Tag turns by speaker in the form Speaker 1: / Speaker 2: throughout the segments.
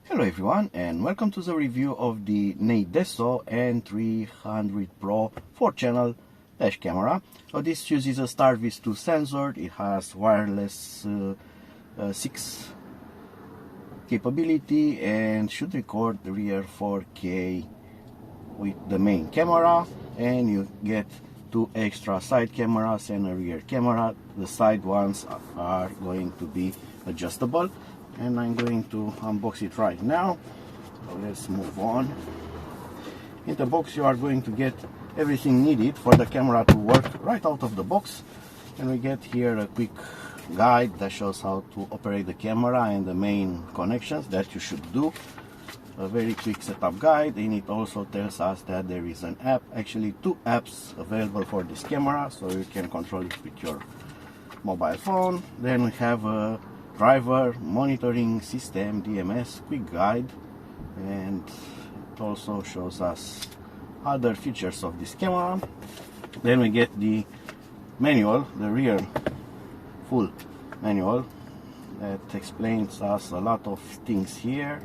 Speaker 1: Hello everyone, and welcome to the review of the Neideso N300 PRO 4-channel dash camera. So this uses a STARVIS 2 sensor. It has wireless 6 capability and should record the rear 4K with the main camera, and you get 2 extra side cameras and a rear camera. The side ones are going to be adjustable, and I'm going to unbox it right now. So let's move on. In the box you are going to get everything needed for the camera to work right out of the box, and we get here a quick guide that shows how to operate the camera and the main connections that you should do. A very quick setup guide, and it also tells us that there is an app, actually 2 apps available for this camera, so you can control it with your mobile phone. Then we have a driver monitoring system DMS quick guide, and it also shows us other features of this camera. Then we get the manual, the rear full manual, that explains us a lot of things here,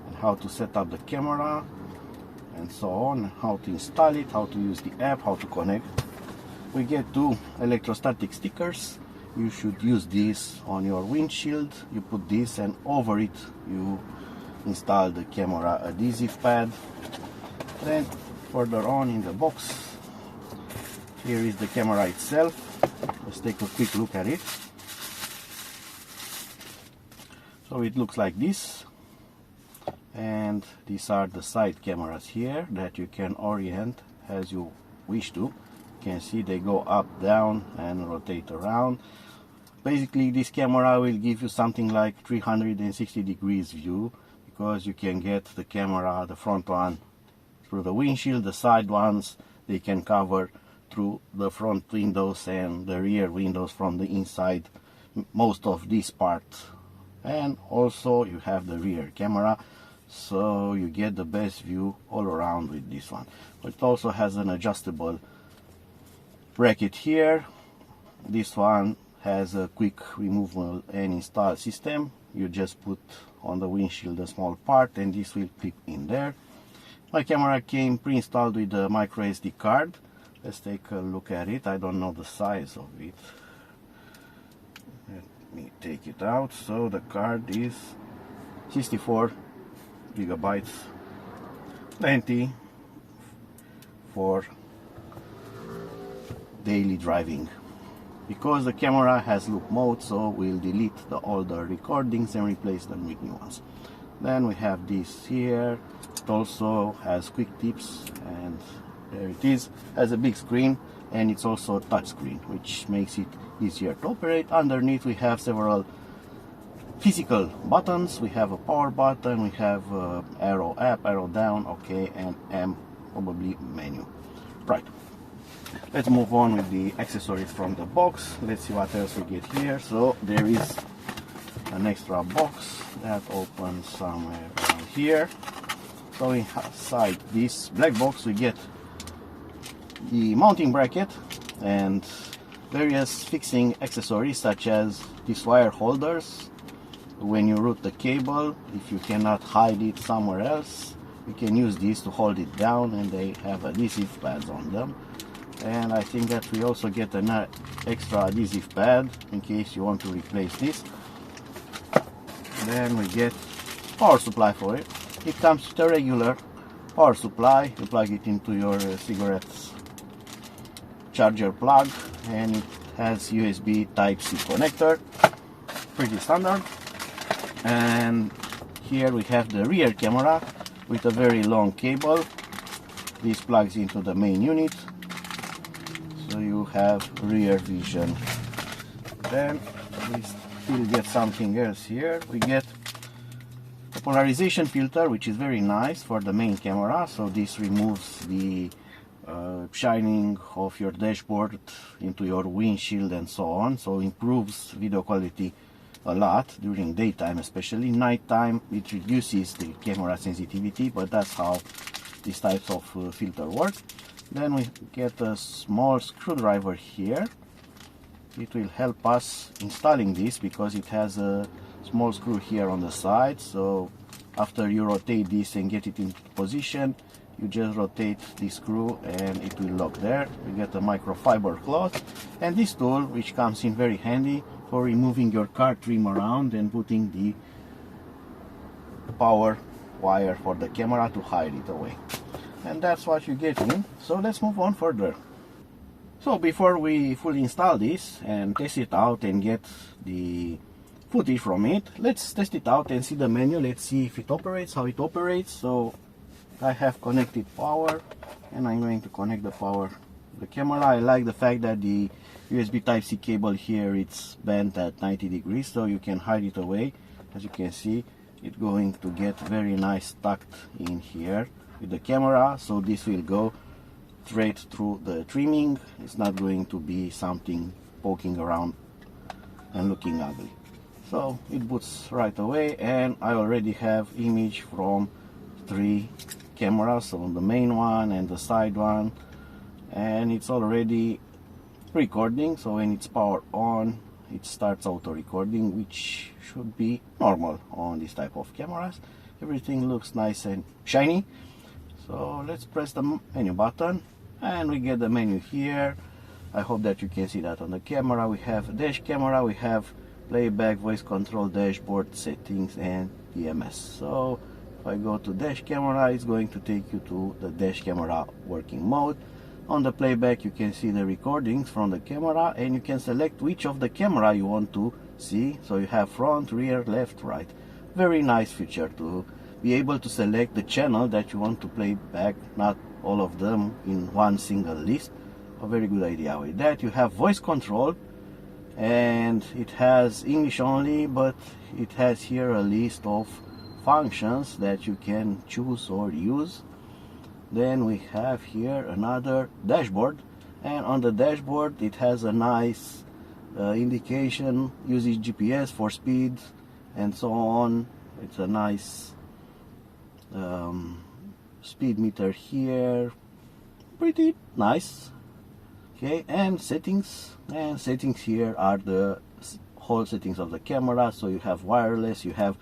Speaker 1: and how to set up the camera and so on, how to install it, how to use the app, how to connect. We get 2 electrostatic stickers. You should use this on your windshield. You put this, and over it you install the camera adhesive pad. Then further on in the box, here is the camera itself. Let's take a quick look at it. So it looks like this, and these are the side cameras here that you can orient as you wish to. You can see they go up, down, and rotate around. Basically this camera will give you something like 360 degrees view, because you can get the camera, the front one, through the windshield, the side ones they can cover through the front windows, and the rear windows from the inside, most of this part. And also you have the rear camera, so you get the best view all around with this one. It also has an adjustable bracket here. This one has a quick removal and install system. You just put on the windshield a small part, and this will clip in there. My camera came pre-installed with a micro SD card. Let's take a look at it. I don't know the size of it. Let me take it out. So the card is 64 gigabytes, plenty for daily driving. Because the camera has loop mode, so we'll delete the older recordings and replace them with new ones. Then we have this here. It also has quick tips, and there it is. Has a big screen, and it's also a touch screen, which makes it easier to operate. Underneath we have several physical buttons. We have a power button, we have arrow up, arrow down, OK, and M, probably menu. Right. Let's move on with the accessories from the box. Let's see what else we get here. So there is an extra box that opens somewhere around here. So inside this black box we get the mounting bracket and various fixing accessories, such as these wire holders. When you route the cable, if you cannot hide it somewhere else, you can use these to hold it down, and they have adhesive pads on them. And I think that we also get an extra adhesive pad in case you want to replace this. Then we get power supply for it. It comes with a regular power supply. You plug it into your cigarette's charger plug, and it has USB Type-C connector, pretty standard. And here we have the rear camera with a very long cable. This plugs into the main unit, so you have rear vision. Then we still get something else here. We get a polarization filter, which is very nice for the main camera. So this removes the shining of your dashboard into your windshield and so on, so improves video quality a lot during daytime. Especially nighttime it reduces the camera sensitivity, but that's how these types of filter work. Then we get a small screwdriver here. It will help us installing this because it has a small screw here on the side, so After you rotate this and get it in position, you just rotate this screw and it will lock there. You get a microfiber cloth, and this tool, which comes in very handy for removing your car trim around and putting the power wire for the camera to hide it away. And that's what you get in. So let's move on further. So before we fully install this and test it out and get the footage from it, let's test it out and see the menu. Let's see if it operates, how it operates. So I have connected power, and I'm going to connect the power to the camera. I like the fact that the USB Type-C cable here, it's bent at 90 degrees, so you can hide it away. As you can see, it's going to get very nice tucked in here with the camera, so this will go straight through the trimming. It's not going to be something poking around and looking ugly. So it boots right away, and I already have image from 3 cameras, so the main one and the side one, and it's already recording. So when it's powered on, it starts auto recording, which should be normal on this type of cameras. Everything looks nice and shiny. So let's press the menu button and we get the menu here. I hope that you can see that on the camera. We have dash camera, we have playback, voice control, dashboard, settings, and DMS. So if I go to dash camera, it's going to take you to the dash camera working mode. On the playback, you can see the recordings from the camera, and you can select which of the camera you want to see. So you have front, rear, left, right. Very nice feature to be able to select the channel that you want to play back, not all of them in one single list. A very good idea with that. You have voice control, and it has English only, but it has here a list of functions that you can choose or use. Then we have here another dashboard, and on the dashboard it has a nice indication, uses GPS for speed and so on. It's a nice speed meter here, pretty nice. Okay, and settings here are the whole settings of the camera. So you have wireless, you have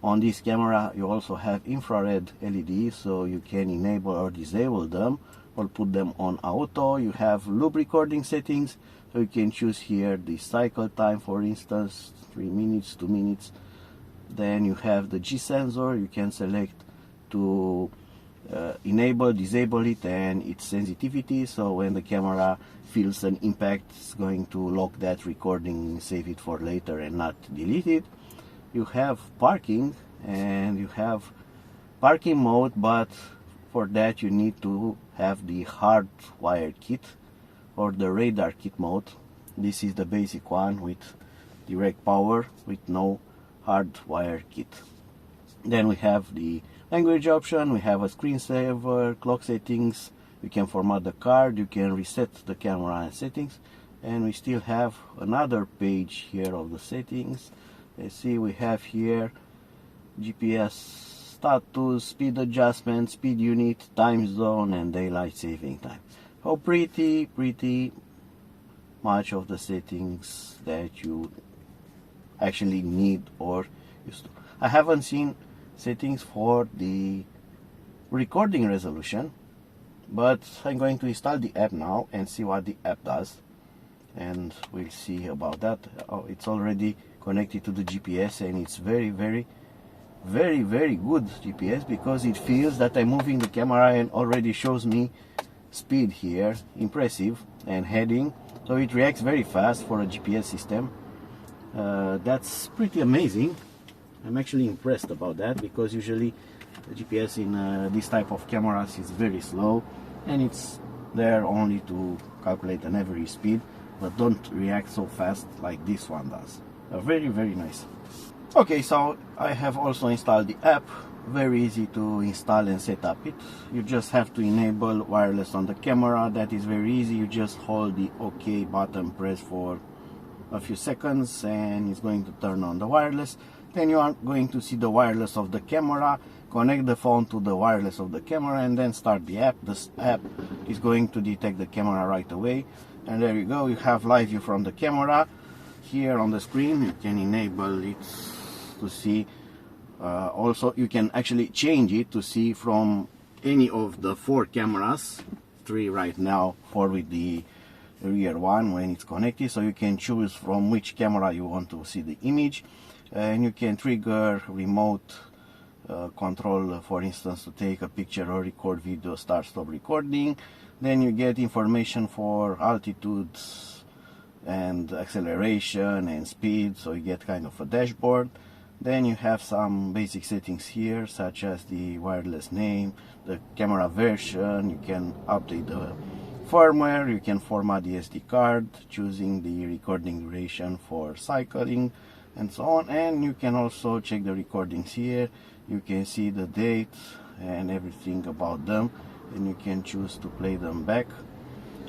Speaker 1: on this camera, you also have infrared LEDs, so you can enable or disable them or put them on auto. You have loop recording settings, so you can choose here the cycle time, for instance, 3 minutes, 2 minutes. Then you have the G sensor, you can select to enable, disable it, and its sensitivity, so when the camera feels an impact, it's going to lock that recording, save it for later and not delete it. You have parking, and you have parking mode, but for that you need to have the hardwired kit or the radar kit mode. This is the basic one with direct power with no hardwired kit. Then we have the language option, we have a screensaver, clock settings, you can format the card, you can reset the camera and settings, and we still have another page here of the settings. Let's see, we have here GPS status, speed adjustment, speed unit, time zone, and daylight saving time. So pretty much of the settings that you actually need or used to. I haven't seen settings for the recording resolution, but I'm going to install the app now and see what the app does, and we'll see about that. Oh, it's already connected to the GPS, and it's very good GPS, because it feels that I'm moving the camera and already shows me speed here, impressive, and heading, so it reacts very fast for a GPS system. That's pretty amazing. I'm actually impressed about that, because usually the GPS in this type of cameras is very slow, and it's there only to calculate an average speed, but don't react so fast like this one does. Very nice. Okay, so I have also installed the app. Very easy to install and set up it. You just have to enable wireless on the camera. That is very easy. You just hold the OK button, press for a few seconds, and it's going to turn on the wireless. Then you are going to see the wireless of the camera. Connect the phone to the wireless of the camera and then start the app. This app is going to detect the camera right away, and there you go. You have live view from the camera. Here on the screen you can enable it to see Also, you can actually change it to see from any of the 4 cameras, 3 right now, 4 with the rear one when it's connected. So you can choose from which camera you want to see the image, and you can trigger remote control, for instance, to take a picture or record video, start stop recording. Then you get information for altitudes and acceleration and speed, so you get kind of a dashboard. Then you have some basic settings here, such as the wireless name, the camera version. You can update the firmware, you can format the SD card, choosing the recording duration for cycling and so on. And you can also check the recordings here. You can see the date and everything about them, and you can choose to play them back.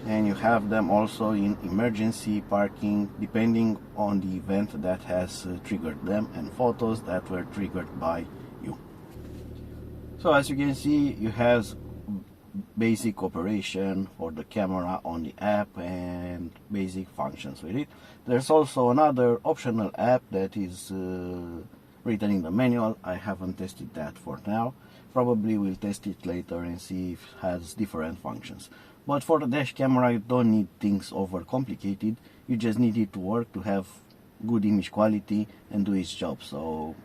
Speaker 1: And you have them also in emergency, parking, depending on the event that has triggered them, and photos that were triggered by you. So as you can see, you have basic operation for the camera on the app and basic functions with it. There's also another optional app that is written in the manual. I haven't tested that for now. Probably will test it later and see if it has different functions. But for the dash camera, you don't need things over complicated. You just need it to work, to have good image quality and do its job. So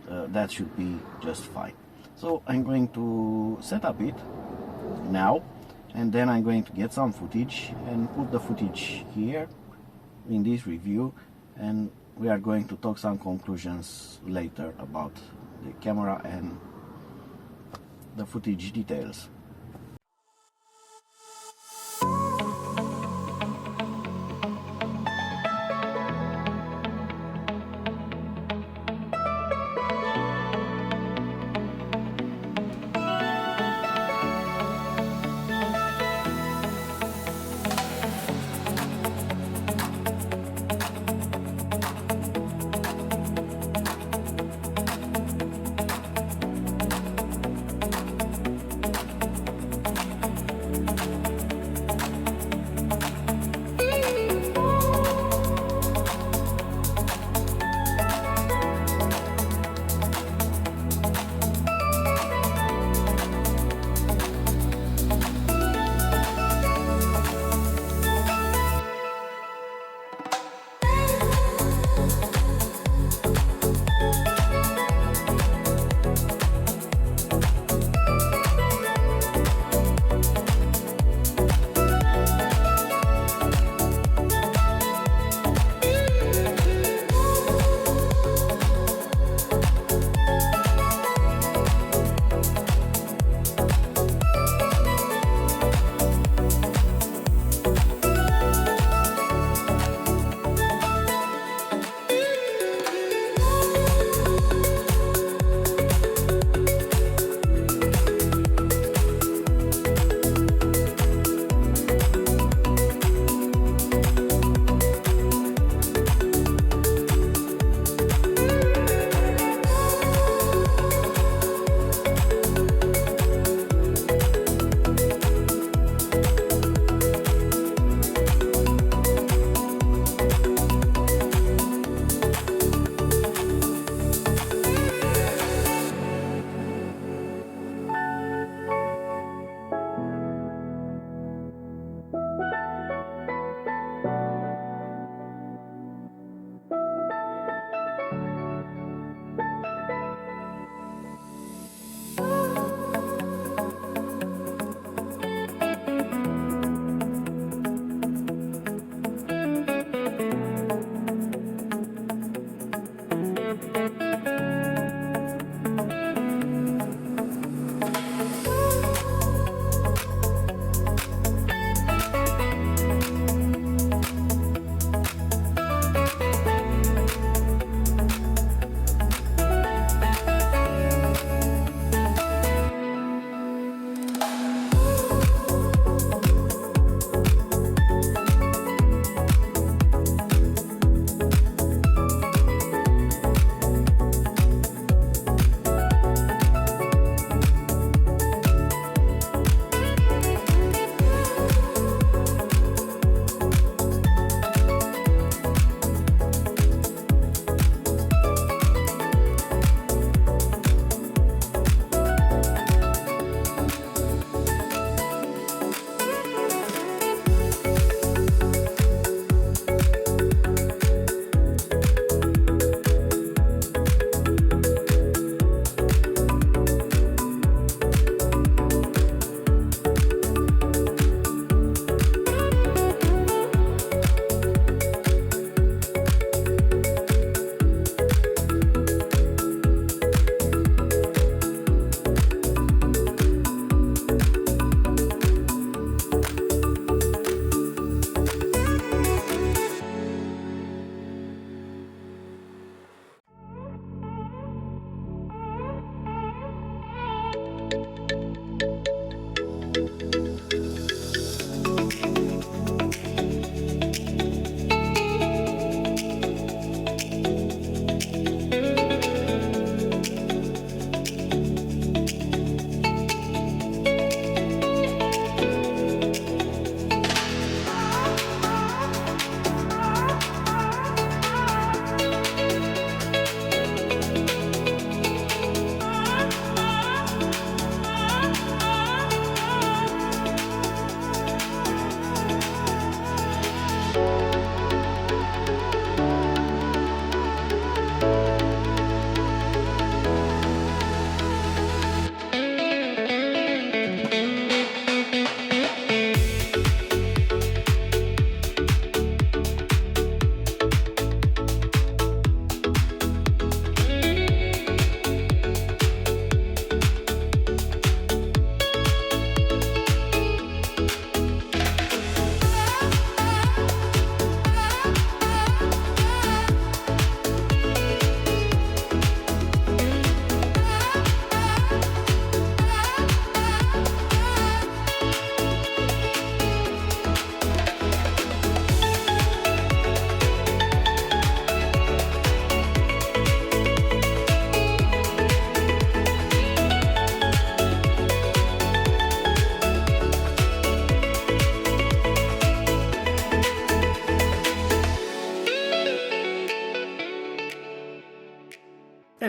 Speaker 1: that should be just fine. So I'm going to set up it now, and then I'm going to get some footage and put the footage here in this review, and we are going to talk some conclusions later about the camera and the footage details.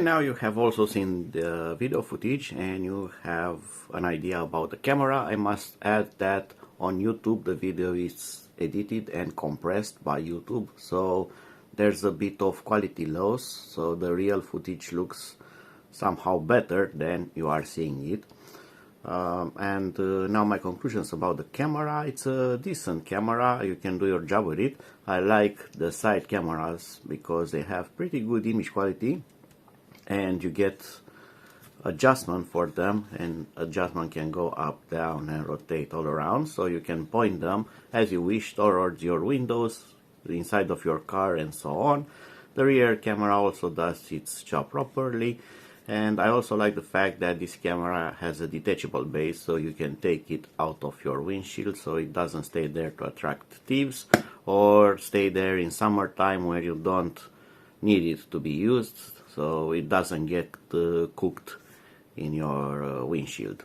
Speaker 1: now you have also seen the video footage and you have an idea about the camera. I must add that on YouTube the video is edited and compressed by YouTube, so there's a bit of quality loss, so the real footage looks somehow better than you are seeing it. Now my conclusions about the camera. It's a decent camera, you can do your job with it. I like the side cameras because they have pretty good image quality and you get adjustment for them, and adjustment can go up, down and rotate all around, so you can point them as you wish towards your windows, the inside of your car and so on. The rear camera also does its job properly, and I also like the fact that this camera has a detachable base, so you can take it out of your windshield so it doesn't stay there to attract thieves or stay there in summertime where you don't need it to be used, so it doesn't get cooked in your windshield.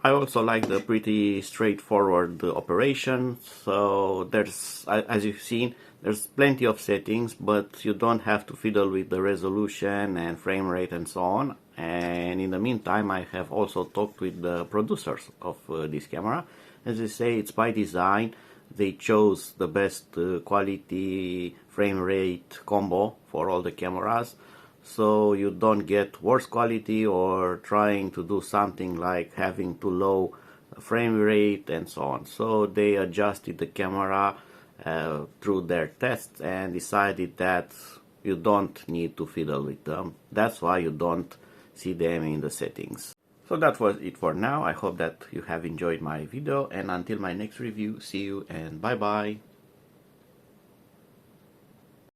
Speaker 1: I also like the pretty straightforward operation, so there's, as you've seen, there's plenty of settings, but you don't have to fiddle with the resolution and frame rate and so on. And in the meantime, I have also talked with the producers of this camera. As they say, it's by design. They chose the best quality frame rate combo for all the cameras, so you don't get worse quality or trying to do something like having too low frame rate and so on. So they adjusted the camera through their tests and decided that you don't need to fiddle with them. That's why you don't see them in the settings. So that was it for now. I hope that you have enjoyed my video, and until my next review, see you and bye bye.